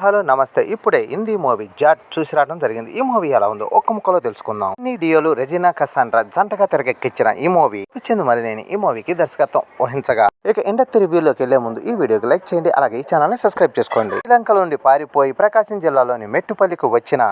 Hello నమస్తే. ఇప్పుడే Hindi movie Jat చూసి రావడం జరిగింది. ఈ మూవీ ఎలా ఉందో ఒక్క ముక్కలో తెలుసుకుందాం. సన్నీ డియోల్, రెజినా కసాండ్రా జంటగా తెరకెక్కించిన ఈ మూవీ పిచ్చింది మరినేని ఈ మూవీకి దర్శకత్వం వహించగా, ఇక ఇండస్ట్రీ రివ్యూలోకి వెళ్లే ముందు ఈ వీడియోకి లైక్ చేయండి, అలాగే ఈ ఛానల్ ని సబ్స్క్రైబ్ చేసుకోండి. శ్రీలంక నుండి పారిపోయి ప్రకాశం జిల్లాలోని మెట్టుపల్లికి వచ్చిన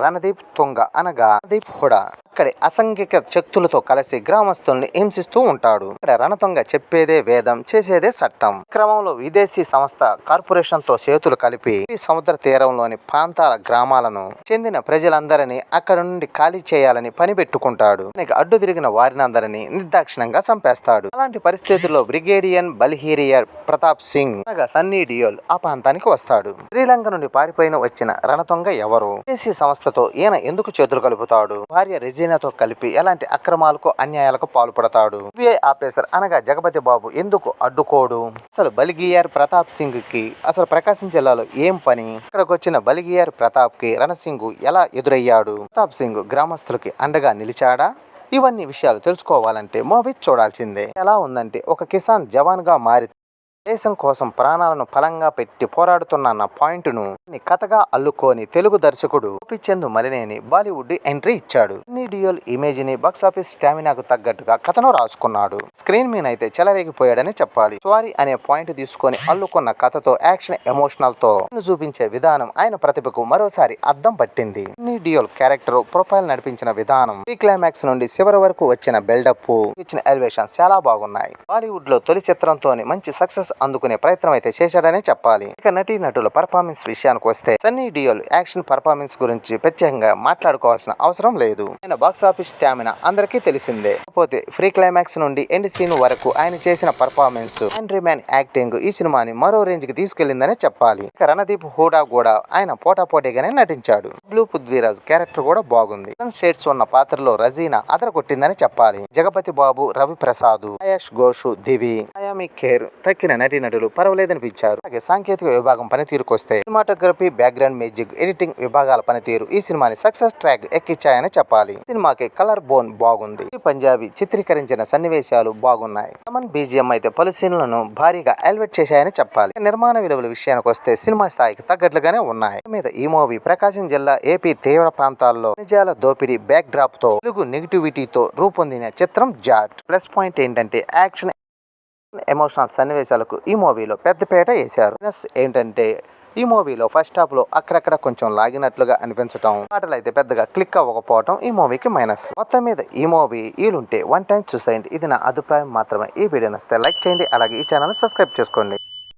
రణదీప్ తుంగ అనగా రణదీప్ హుడా అక్కడి అసంఖ్యాక శక్తులతో కలిసి గ్రామస్తుల్ని హింసిస్తూ ఉంటాడు. ఇక్కడ రణతుంగ చెప్పేదే వేదం, చేసేదే చట్టం. క్రమంలో విదేశీ సంస్థ కార్పొరేషన్ తో చేతులు కలిపి సముద్ర తీరంలోని ప్రాంతాల గ్రామాలను చెందిన ప్రజలందరినీ అక్కడ నుండి ఖాళీ చేయాలని పని పెట్టుకుంటాడు. అడ్డు తిరిగిన వారినందరినీ నిర్దాక్షిణంగా చంపేస్తాడు. అలాంటి పరిస్థితుల్లో బ్రిగేడియన్ బల్హీరియర్ ప్రతాప్ సింగ్ అనగా సన్నీ డియోల్ ఆ ప్రాంతానికి వస్తాడు. శ్రీలంక నుండి పారిపోయిన వచ్చిన రణతుంగ ఎవరు, విదేశీ సంస్థతో ఈయన ఎందుకు చేతులు కలుపుతాడు, భార్య రెజీనాతో కలిపి ఎలాంటి అక్రమాలకు అన్యాయాలకు పాల్పడతాడు, సిబిఐ ఆఫీసర్ అనగా జగపతి బాబు ఎందుకు అడ్డుకోడు, అసలు బల్గియర్ ప్రతాప్ సింగ్ కి అసలు ప్రకాశం జిల్లాలో ఏం పని, ఇక్కడికి వచ్చిన బల్గియర్ ప్రతాప్ కి రణసింగ్ ఎలా ఎదురయ్యాడు, ప్రతాప్ సింగ్ గ్రామస్తులకి అండగా నిలిచాడా, ఇవన్నీ విషయాలు తెలుసుకోవాలంటే మూవీ చూడాల్సిందే. ఎలా ఉందంటే ఒక కిసాన్ జవాన్ గా మారి దేశం కోసం ప్రాణాలను ఫలంగా పెట్టి పోరాడుతున్న పాయింట్ను కథగా అల్లుకొని తెలుగు దర్శకుడు గోపీచంద్ మలినేని బాలీవుడ్ ఎంట్రీ ఇచ్చాడు. సన్నీ డియోల్ ఇమేజ్ ని బాక్సాఫీస్ స్టామినాకు తగ్గట్టుగా కథను రాసుకున్నాడు. స్క్రీన్ మీద అయితే చెలరేగిపోయాడని చెప్పాలి. స్వారీ అనే పాయింట్ తీసుకొని అల్లుకున్న కథతో యాక్షన్ ఎమోషనల్ తో చూపించే విధానం ఆయన ప్రతిభకు మరోసారి అద్దం పట్టింది. సన్నీ డియోల్ క్యారెక్టర్ ప్రొఫైల్ నడిపించిన విధానం, ప్రీ క్లైమాక్స్ నుండి చివరి వరకు వచ్చిన బిల్డప్, ఇచ్చిన ఎలివేషన్స్ చాలా బాగున్నాయి. బాలీవుడ్ లో తొలి చిత్రంతో మంచి సక్సెస్ అందుకునే ప్రయత్నం అయితే చేశాడనే చెప్పాలి. ఇక నటీ నటుల పర్ఫార్మెన్స్ విషయానికి వస్తే సన్నీ డియోల్ యాక్షన్ పర్ఫార్మెన్స్ గురించి ప్రత్యేకంగా మాట్లాడుకోవాల్సిన అవసరం లేదు. ఆయన బాక్సాఫీస్ స్టామినా అందరికీ తెలిసిందే. కాకపోతే ఫ్రీ క్లైమాక్స్ నుండి ఎండ్ సీన్ వరకు ఆయన చేసిన పర్ఫార్మెన్స్, ఆండ్రీ మ్యాన్ యాక్టింగ్ ఈ సినిమాని మరో రేంజ్ కి తీసుకెళ్లిందనే చెప్పాలి. ఇక రణదీప్ హూడా కూడా ఆయన పోటాపోటీగానే నటించాడు. బ్లూ పృథ్వీరాజ్ క్యారెక్టర్ కూడా బాగుంది. షేడ్స్ ఉన్న పాత్రలో రజీనా అదరగొట్టిందని చెప్పాలి. జగపతి బాబు, రవి ప్రసాద్, ఆయాష్ ఘోష్, దివి, అయామి ఖేర్ తక్కిన నటీనటులు పర్వాలేదనిపించారు. అలాగే సాంకేతిక విభాగం పనితీరుకు వస్తే సినిమాటోగ్రఫీ, బ్యాక్గ్రౌండ్ మ్యూజిక్, ఎడిటింగ్ విభాగాల పనితీరు ఈ సినిమాని సక్సెస్ ట్రాక్ ఎక్కించాయని చెప్పాలి. సినిమాకి కలర్ బోన్ బాగుంది. పంజాబీ చిత్రీకరించిన సన్నివేశాలు బాగున్నాయి. అమన్ బీజిఎం అయితే పలు సీన్లను భారీగా ఎలివేట్ చేశాయని చెప్పాలి. నిర్మాణ విలువల విషయానికి వస్తే సినిమా స్థాయికి తగ్గట్లుగానే ఉన్నాయి. మీద ఈ మూవీ ప్రకాశం జిల్లా, ఏపీ తీవ్ర ప్రాంతాల్లో నిజాల దోపిడీ బ్యాక్ డ్రాప్ తో తెలుగు నెగిటివిటీతో రూపొందిన చిత్రం జాట్. ప్లస్ పాయింట్ ఏంటంటే యాక్షన్ ఎమోషనల్ సన్నివేశాలకు ఈ మూవీలో పెద్దపేట వేశారు. ప్లస్ ఏంటంటే ఈ మూవీలో ఫస్ట్ హాఫ్ లో అక్కడక్కడ కొంచెం లాగినట్లుగా అనిపించడం, పాటలు అయితే పెద్దగా క్లిక్ అవ్వకపోవడం ఈ మూవీకి మైనస్. మొత్తం మీద ఈ మూవీ ఈలుంటే వన్ టైం చూసేయండి. ఇది నా అభిప్రాయం మాత్రమే. ఈ వీడియో నచ్చితే లైక్ చేయండి, అలాగే ఈ ఛానల్ సబ్స్క్రైబ్ చేసుకోండి.